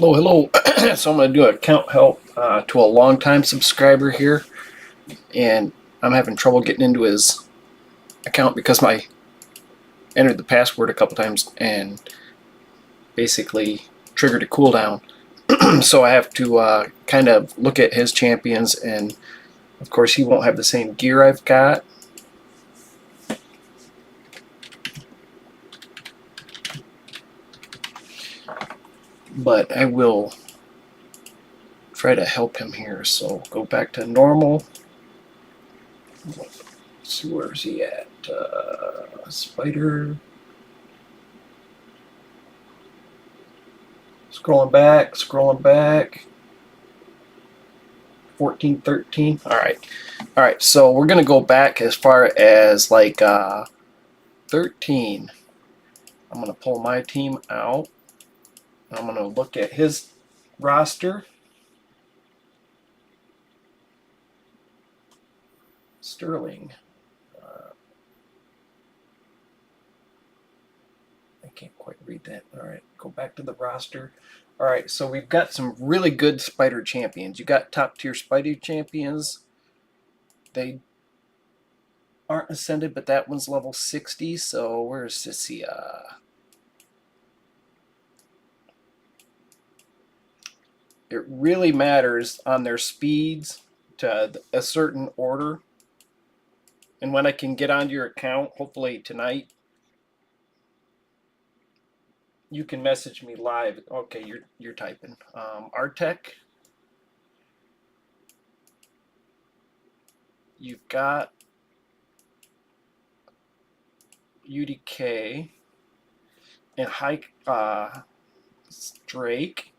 Hello, hello. So I'm going to do an account help to a long-time subscriber here, and I'm having trouble getting into his account because I entered the password a couple times and basically triggered a cooldown. So I have to kind of look at his champions, and of course he won't have the same gear I've got. But I will try to help him here. So go back to normal. Let's see, where's he at? Spider. Scrolling back. 14, 13. All right. So we're gonna go back as far as like 13. I'm gonna pull my team out. I'm gonna look at his roster. Sterling. I can't quite read that. All right, go back to the roster. All right, so we've got some really good spider champions. You got top tier spider champions. They aren't ascended, but that one's level 60. So where's Sissy? It really matters on their speeds to a certain order. And when I can get onto your account, hopefully tonight, you can message me live. Okay, you're typing. Artec. You've got UDK and Hike Drake.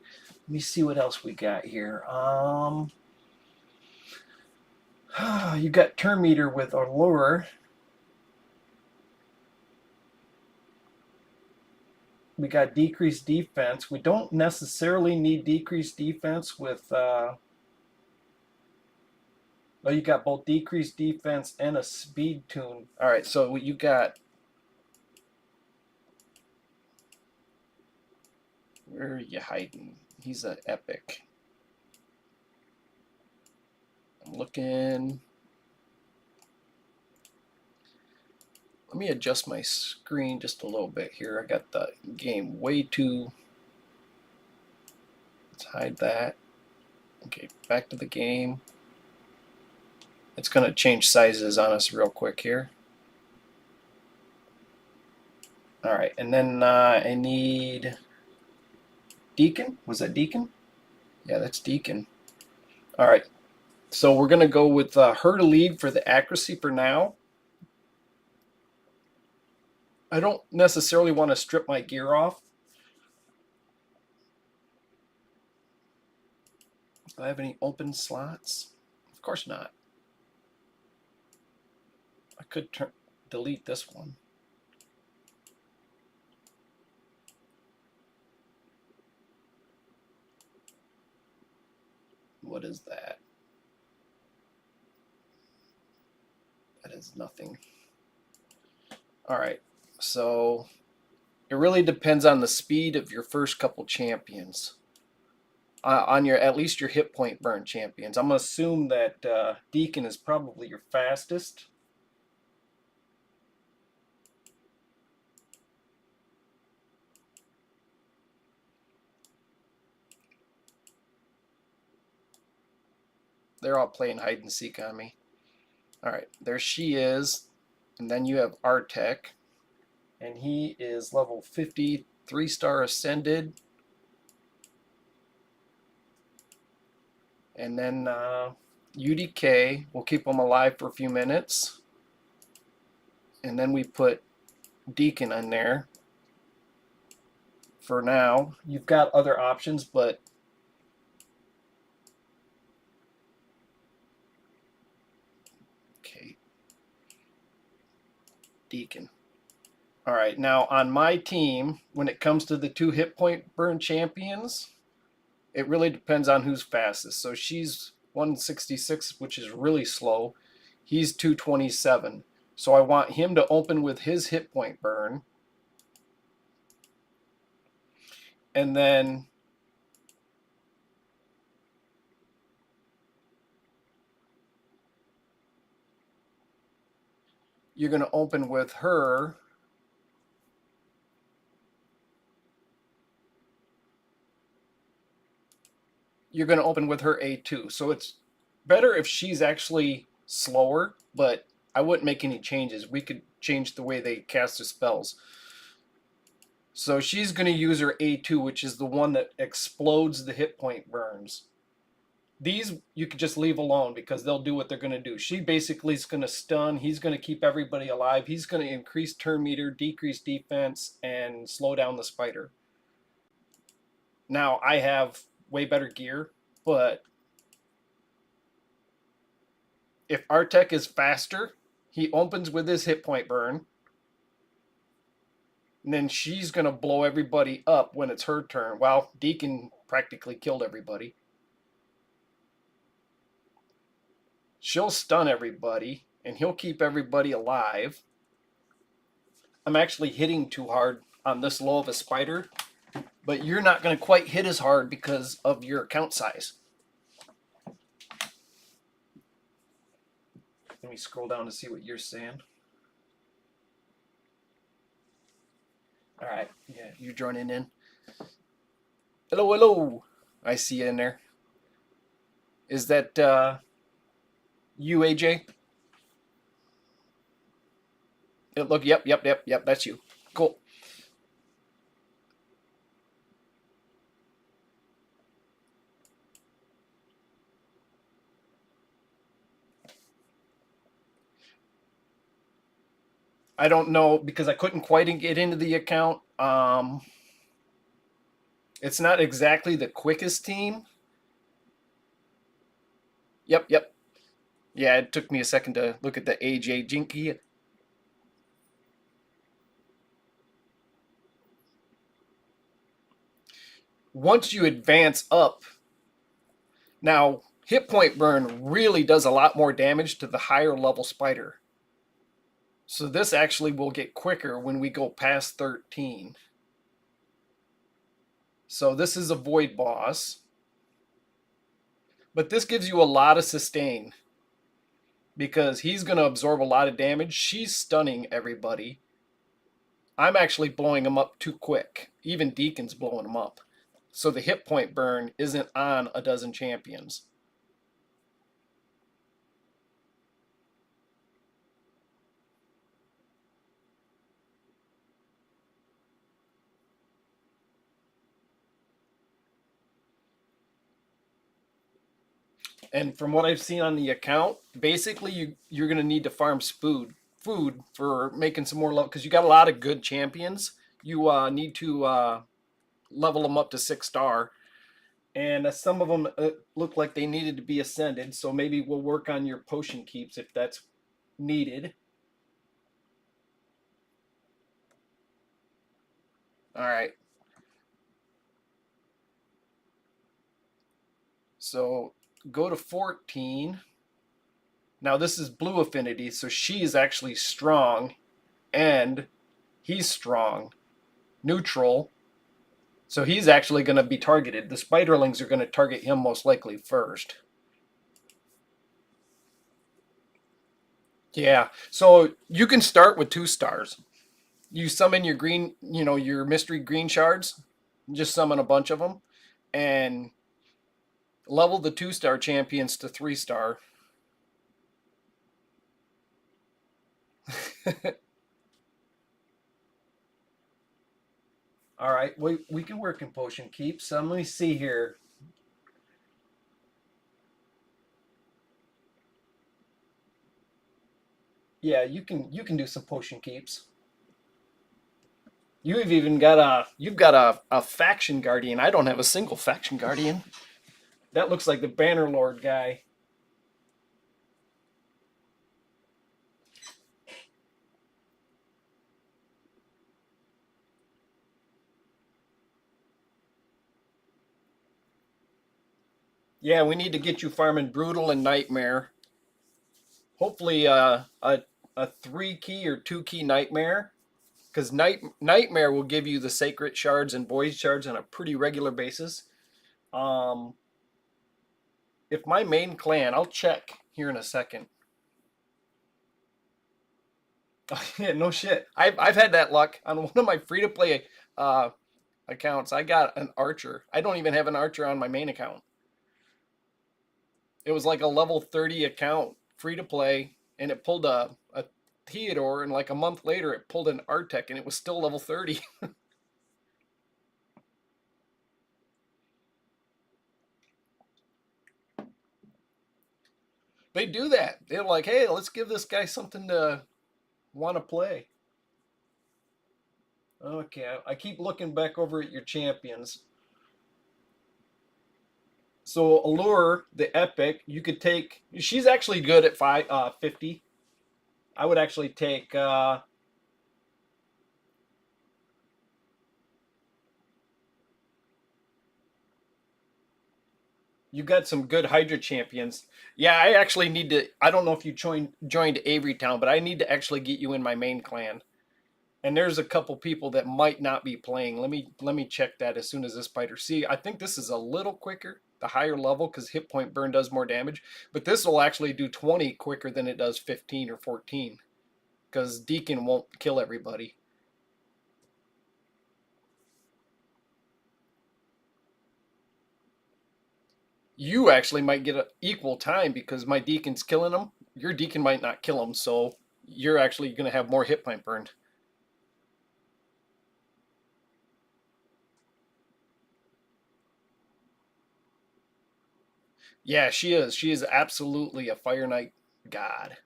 Let me see what else we got here. You got Turn Meter with Allure. We got decreased defense. We don't necessarily need decreased defense with well, you got both decreased defense and a speed tune. All right, so you got, where are you hiding? He's an epic. I'm looking. Let me adjust my screen just a little bit here. I got the game way too. Let's hide that. Okay, back to the game. It's going to change sizes on us real quick here. All right, and then I need Deacon. Was that Deacon? Yeah, that's Deacon. All right, so we're going to go with her to lead for the accuracy for now. I don't necessarily want to strip my gear off. Do I have any open slots? Of course not. I could delete this one. What is that? That is nothing. All right, so it really depends on the speed of your first couple champions. On your, at least your hit point burn champions. I'm going to assume that Deacon is probably your fastest. They're all playing hide and seek on me. All right, there she is. And then you have Artec. And he is level 50, 3-star ascended. And then UDK, we'll keep him alive for a few minutes. And then we put Deacon in there. For now, you've got other options, but okay. Deacon. All right, now on my team, when it comes to the 2 hit point burn champions, it really depends on who's fastest. So she's 166, which is really slow. He's 227. So I want him to open with his hit point burn. And then you're going to open with her. You're going to open with her A2. So it's better if she's actually slower, but I wouldn't make any changes. We could change the way they cast the spells. So she's going to use her A2, which is the one that explodes the hit point burns. These you could just leave alone because they'll do what they're going to do. She basically is going to stun. He's going to keep everybody alive. He's going to increase turn meter, decrease defense, and slow down the spider. Now, I have way better gear, but if Artek is faster, he opens with his hit point burn. And then she's going to blow everybody up when it's her turn. Well, Deacon practically killed everybody. She'll stun everybody, and he'll keep everybody alive. I'm actually hitting too hard on this low of a spider, but you're not going to quite hit as hard because of your account size. Let me scroll down to see what you're saying. All right, yeah, you're joining in. Hello, hello. I see you in there. Is that you, AJ? Look, yep, that's you. Cool. I don't know because I couldn't quite get into the account. It's not exactly the quickest team. Yep. Yeah, it took me a second to look at the AJ Jinky. Once you advance up, now hit point burn really does a lot more damage to the higher level spider. So this actually will get quicker when we go past 13. So this is a void boss. But this gives you a lot of sustain because he's going to absorb a lot of damage. She's stunning everybody. I'm actually blowing him up too quick. Even Deacon's blowing him up. So the hit point burn isn't on a dozen champions. And from what I've seen on the account, basically you're going to need to farm food for making some more level because you got a lot of good champions. You need to level them up to 6-star, and some of them look like they needed to be ascended. So maybe we'll work on your potion keeps if that's needed. All right. So go to 14. Now this is blue affinity, so she is actually strong, and he's strong. Neutral. So he's actually going to be targeted. The spiderlings are going to target him most likely first. Yeah. So you can start with 2 stars. You summon your green, your mystery green shards. Just summon a bunch of them, and level the 2-star champions to 3-star. All right, we can work in potion keeps. Let me see here. Yeah, you can do some potion keeps. You've got a faction guardian. I don't have a single faction guardian. That looks like the Bannerlord guy. Yeah, we need to get you farming Brutal and Nightmare. Hopefully, a 3-key or 2-key Nightmare, because Nightmare will give you the Sacred Shards and Void Shards on a pretty regular basis. If my main clan, I'll check here in a second. Yeah, no shit. I've had that luck on one of my free to play uh, accounts. I got an archer. I don't even have an archer on my main account. It was like a level 30 account, free to play, and it pulled a Theodore, and like a month later, it pulled an Artec, and it was still level 30. They do that. They're like, hey, let's give this guy something to want to play. Okay, I keep looking back over at your champions. So Allure, the epic, you could take. She's actually good at 50. I would actually take. You got some good Hydra champions. Yeah, I actually need to. I don't know if you joined Avery Town, but I need to actually get you in my main clan. And there's a couple people that might not be playing. Let me check that as soon as this fighter. See, I think this is a little quicker, the higher level, because hit point burn does more damage. But this will actually do 20 quicker than it does 15 or 14, because Deacon won't kill everybody. You actually might get an equal time because my Deacon's killing them. Your Deacon might not kill them, so you're actually going to have more hit point burned. Yeah, she is. She is absolutely a Fire Knight god.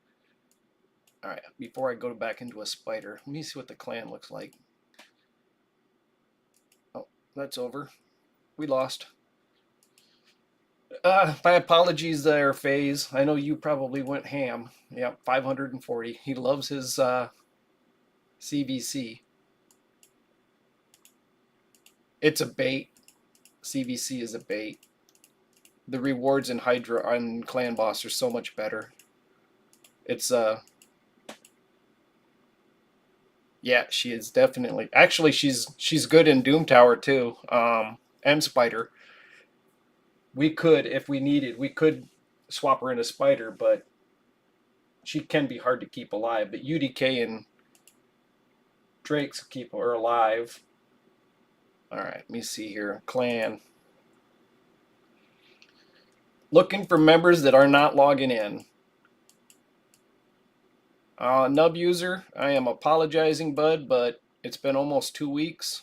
All right, before I go back into a spider, let me see what the clan looks like. Oh, that's over. We lost. My apologies there, FaZe. I know you probably went ham. Yep, 540. He loves his CVC. It's a bait. CVC is a bait. The rewards in Hydra on Clan Boss are so much better. It's yeah, she is definitely. Actually, she's good in Doom Tower too. M Spider. We could, if we needed, we could swap her in a Spider, but she can be hard to keep alive. But UDK and Drake's keep her alive. All right, let me see here. Clan. Looking for members that are not logging in. Nub user, I am apologizing, bud, but it's been almost 2 weeks.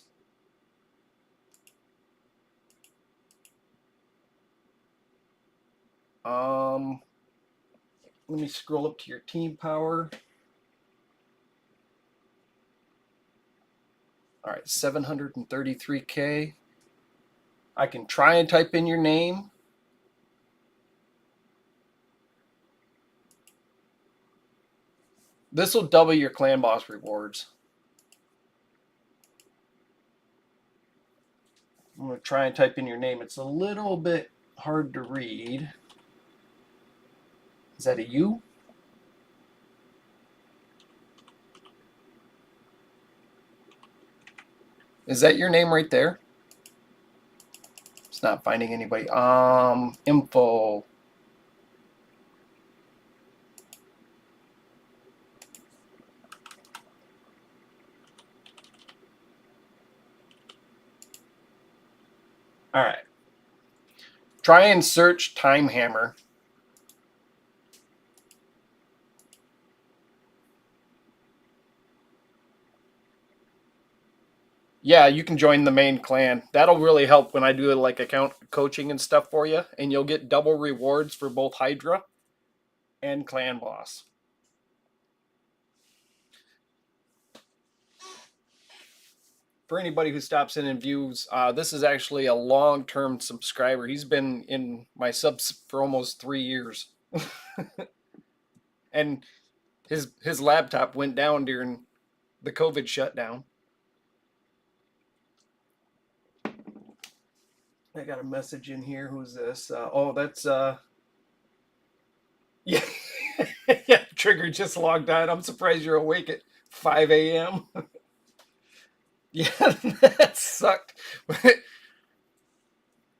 Um, Let me scroll up to your team power. All right, 733K. I can try and type in your name. This will double your clan boss rewards. I'm going to try and type in your name. It's a little bit hard to read. Is that a U? Is that your name right there? It's not finding anybody. Info. All right. Try and search Time Hammer. Yeah, you can join the main clan. That'll really help when I do like account coaching and stuff for you, and you'll get double rewards for both Hydra and clan boss. For anybody who stops in and views, this is actually a long-term subscriber. He's been in my subs for almost 3 years, and his laptop went down during the COVID shutdown. I got a message in here. Who's this? Oh, that's yeah, yeah. Trigger just logged on. I'm surprised you're awake at 5 a.m. Yeah, that sucked.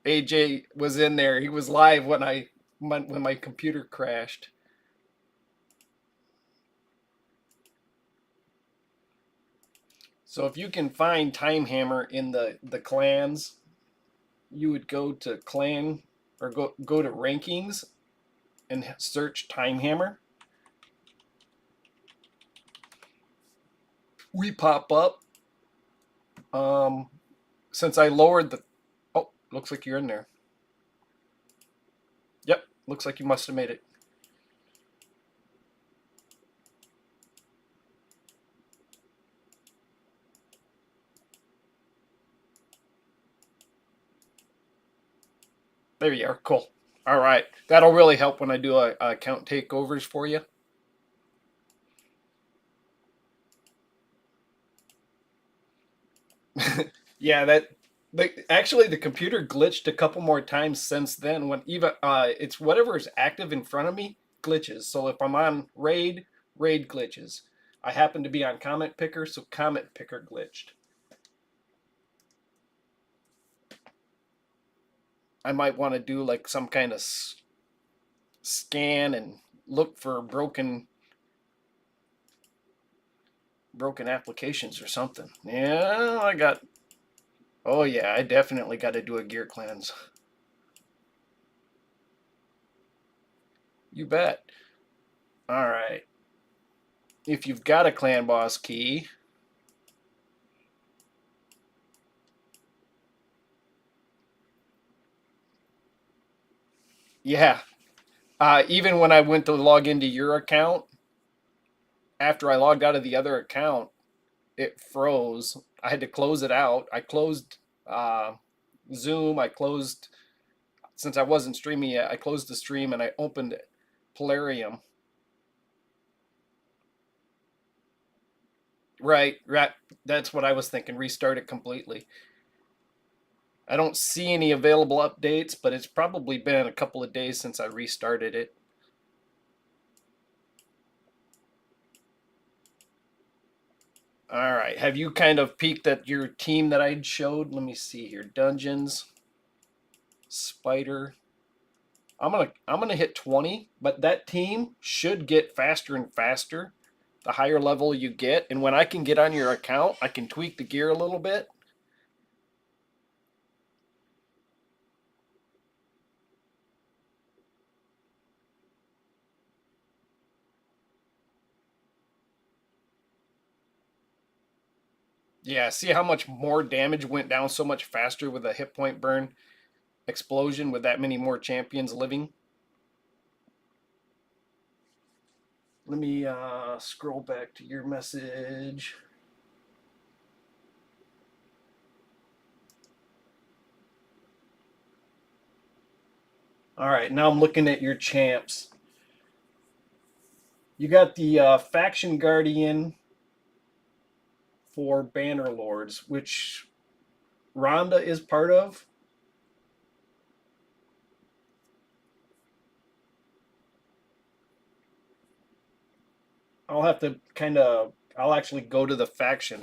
AJ was in there. He was live when my computer crashed. So if you can find Time Hammer in the clans, you would go to clan or go to rankings and search Time Hammer. We pop up. Since I lowered the, oh, looks like you're in there. Yep, looks like you must have made it. There you are. Cool. All right, that'll really help when I do a account takeovers for you. Yeah, actually the computer glitched a couple more times since then. When even it's whatever is active in front of me glitches. So if I'm on raid glitches. I happen to be on comment picker, so comment picker glitched. I might want to do like some kind of scan and look for broken applications or something. Yeah, I got. Oh yeah, I definitely got to do a gear cleanse. You bet. All right. If you've got a clan boss key, yeah. Even when I went to log into your account, after I logged out of the other account, it froze. I had to close it out. I closed uh, Zoom. I closed, since I wasn't streaming yet, I closed the stream and I opened Polarium. Right, right. That's what I was thinking. Restart it completely. I don't see any available updates, but it's probably been a couple of days since I restarted it. All right. Have you kind of peeked at your team that I showed? Let me see here. Dungeons, Spider. I'm gonna hit 20, but that team should get faster and faster the higher level you get. And when I can get on your account, I can tweak the gear a little bit. Yeah, see how much more damage went down so much faster with a hit point burn explosion with that many more champions living. Let me scroll back to your message. All right, now I'm looking at your champs. You got the Faction Guardian for Banner Lords, which Rhonda is part of. I'll have to I'll actually go to the faction.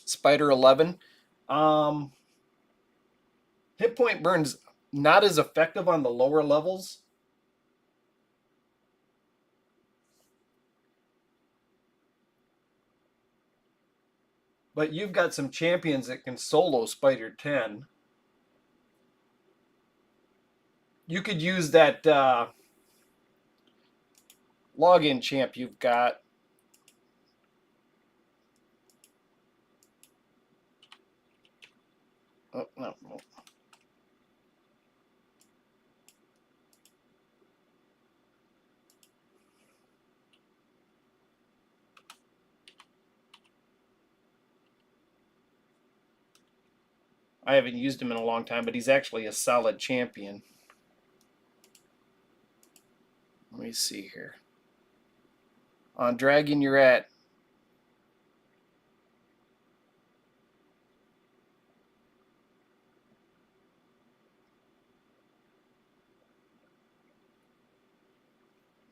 Spider 11. Um, hit point burns not as effective on the lower levels. But you've got some champions that can solo Spider 10. You could use that login champ you've got. Oh, no. I haven't used him in a long time, but he's actually a solid champion. Let me see here. On Dragon, you're at.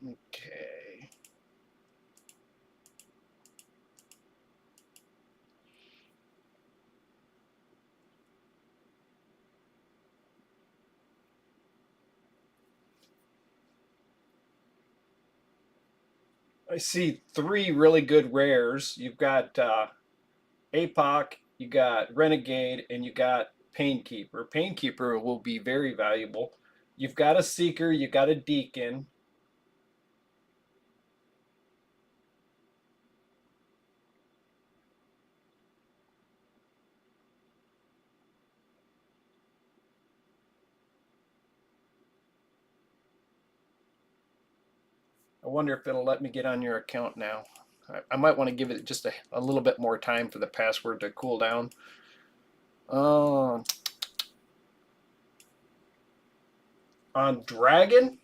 Okay. I see three really good rares. You've got APOC, you got Renegade, and you got Painkeeper. Painkeeper will be very valuable. You've got a Seeker, you got a Deacon. I wonder if it'll let me get on your account now. I might want to give it just a little bit more time for the password to cool down. On Dragon,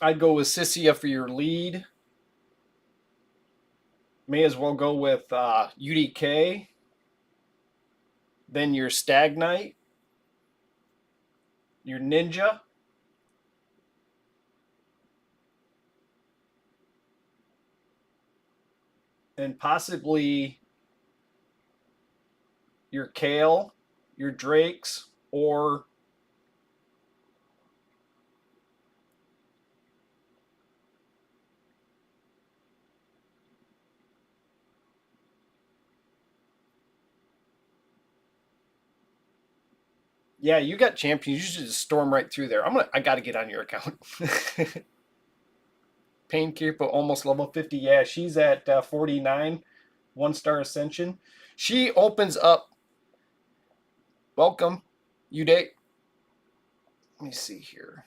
I'd go with Sissia for your lead. May as well go with UDK. Then your Stag Knight, your Ninja, and possibly your Kale, your Drakes, or yeah, you got champions. You should just storm right through there. I got to get on your account. Painkeeper almost level 50. Yeah, she's at 49, 1-star ascension. She opens up. Welcome, you date. Let me see here.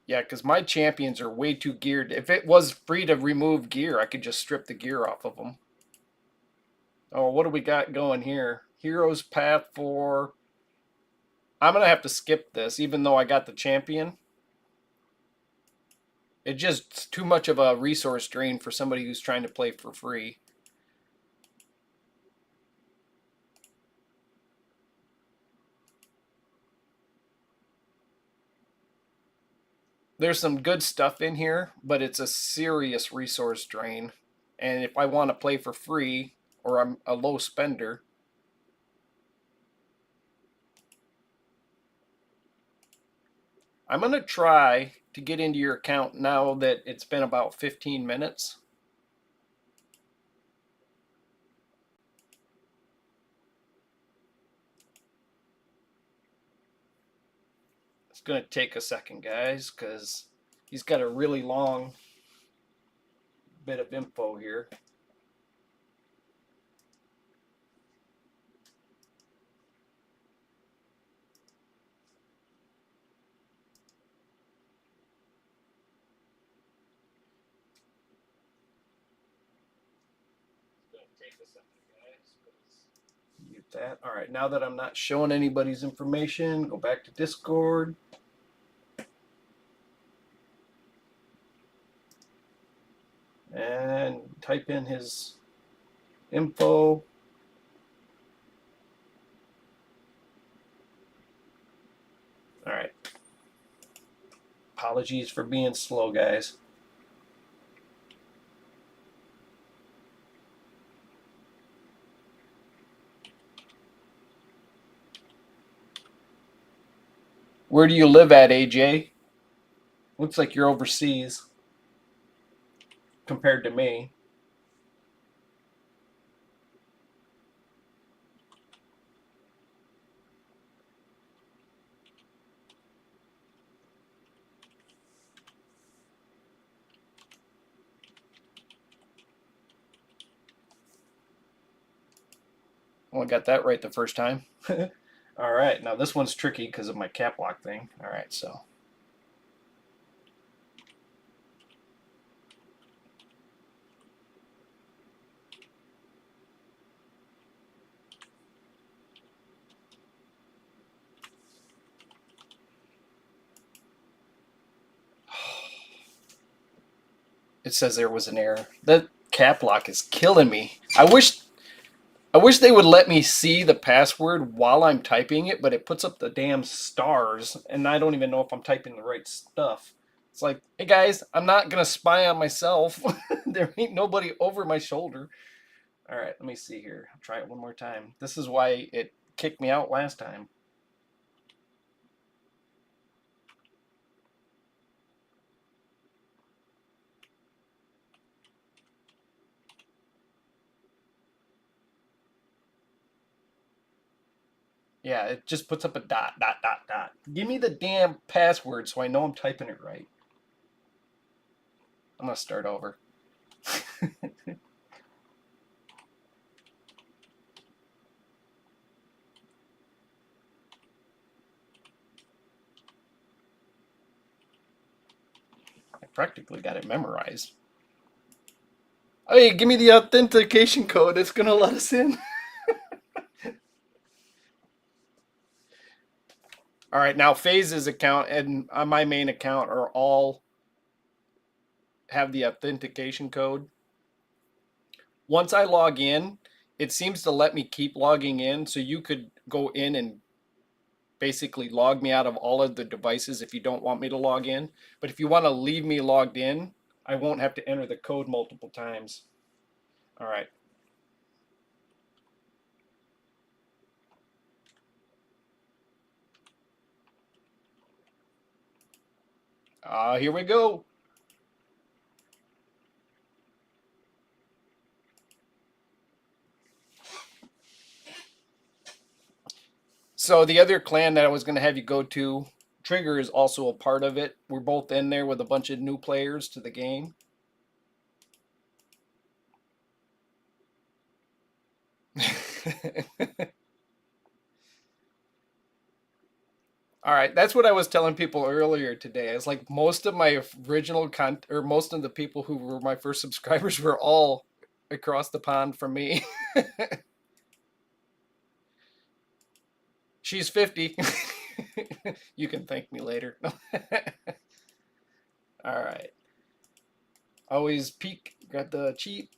Yeah, because my champions are way too geared. If it was free to remove gear, I could just strip the gear off of them. Oh, what do we got going here? Hero's Path 4. I'm going to have to skip this, even though I got the champion. It's just too much of a resource drain for somebody who's trying to play for free. There's some good stuff in here, but it's a serious resource drain. And if I want to play for free, or I'm a low spender, I'm going to try to get into your account now that it's been about 15 minutes. It's going to take a second, guys, because he's got a really long bit of info here. It's going to take a second, guys. Mute that. All right, now that I'm not showing anybody's information, go back to Discord. And type in his info. All right. Apologies for being slow, guys. Where do you live at, AJ? Looks like you're overseas compared to me. Well, I got that right the first time. All right, now this one's tricky because of my cap lock thing. All right, so. It says there was an error. That cap lock is killing me. I wish they would let me see the password while I'm typing it, but it puts up the damn stars, and I don't even know if I'm typing the right stuff. It's like, hey guys, I'm not gonna spy on myself. There ain't nobody over my shoulder. All right, let me see here. I'll try it one more time. This is why it kicked me out last time. Yeah, it just puts up a dot, dot, dot, dot. Give me the damn password so I know I'm typing it right. I'm going to start over. I practically got it memorized. Hey, give me the authentication code. It's going to let us in. All right, now Phase's account and my main account are all have the authentication code. Once I log in, it seems to let me keep logging in, so you could go in and basically log me out of all of the devices if you don't want me to log in. But if you want to leave me logged in, I won't have to enter the code multiple times. All right. Here we go. So the other clan that I was going to have you go to, Trigger is also a part of it. We're both in there with a bunch of new players to the game. All right, that's what I was telling people earlier today. It's like most of my original content, or most of the people who were my first subscribers, were all across the pond from me. She's 50. You can thank me later. All right. Always peek. Got the cheat.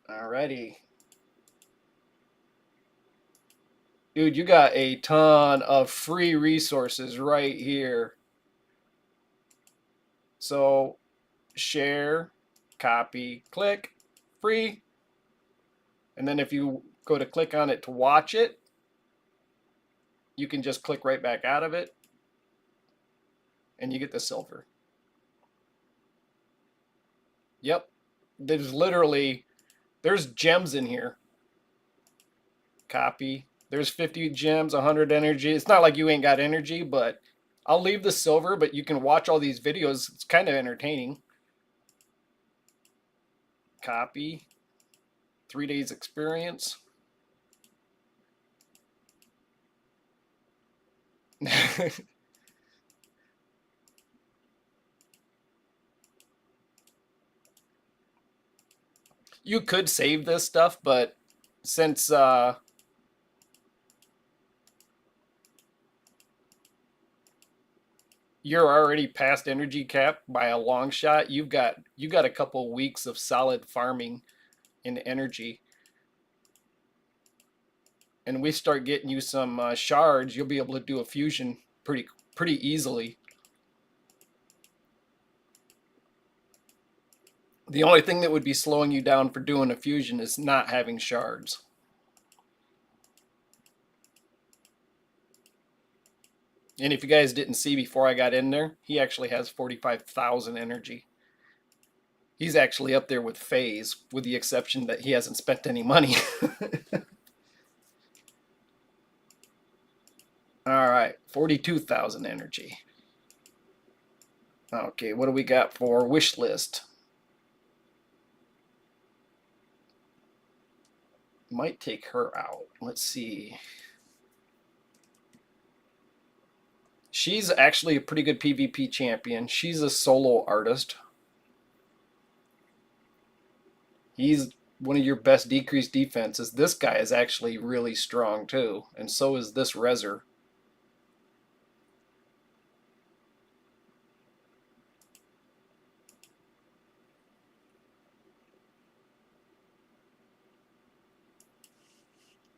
Alrighty. Dude, you got a ton of free resources right here. So share, copy, click, free. And then if you go to click on it to watch it, you can just click right back out of it and you get the silver. Yep. There's gems in here. Copy. There's 50 gems, 100 energy. It's not like you ain't got energy, but I'll leave the silver, but you can watch all these videos. It's kind of entertaining. Copy. 3 days experience. You could save this stuff, but since you're already past energy cap by a long shot, you got a couple weeks of solid farming in energy. And we start getting you some shards, you'll be able to do a fusion pretty easily. The only thing that would be slowing you down for doing a fusion is not having shards. And if you guys didn't see before I got in there, he actually has 45,000 energy. He's actually up there with Phase, with the exception that he hasn't spent any money. All right, 42,000 energy. Okay, what do we got for wish list? Might take her out. Let's see. She's actually a pretty good PvP champion. She's a solo artist. He's one of your best decreased defenses. This guy is actually really strong too, and so is this Rezer.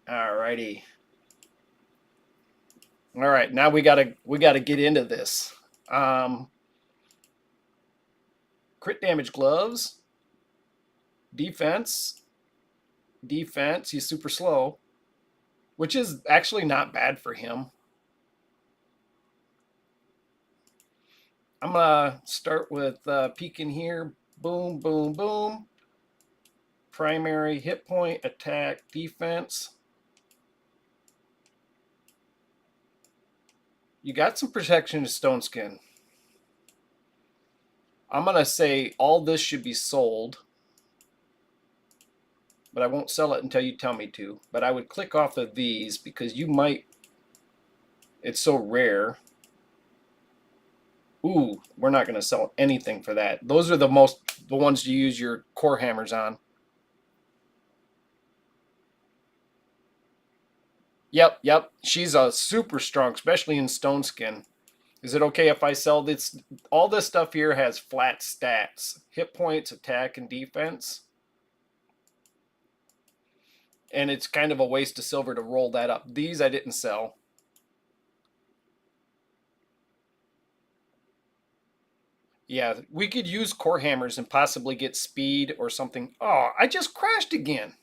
Alrighty. All right, now we gotta get into this. Crit damage gloves, defense, Defense, he's super slow, which is actually not bad for him. I'm gonna start with peeking here. Boom, boom, boom. Primary, hit point, attack, defense. You got some protection to Stone Skin. I'm gonna say all this should be sold, but I won't sell it until you tell me to. But I would click off of these because you might. It's so rare. Ooh, we're not gonna sell anything for that. Those are the ones you use your core hammers on. Yep. She's a super strong, especially in Stone Skin. Is it okay if I sell this? All this stuff here has flat stats: hit points, attack, and defense. And it's kind of a waste of silver to roll that up. These I didn't sell. Yeah, we could use core hammers and possibly get speed or something. Oh, I just crashed again.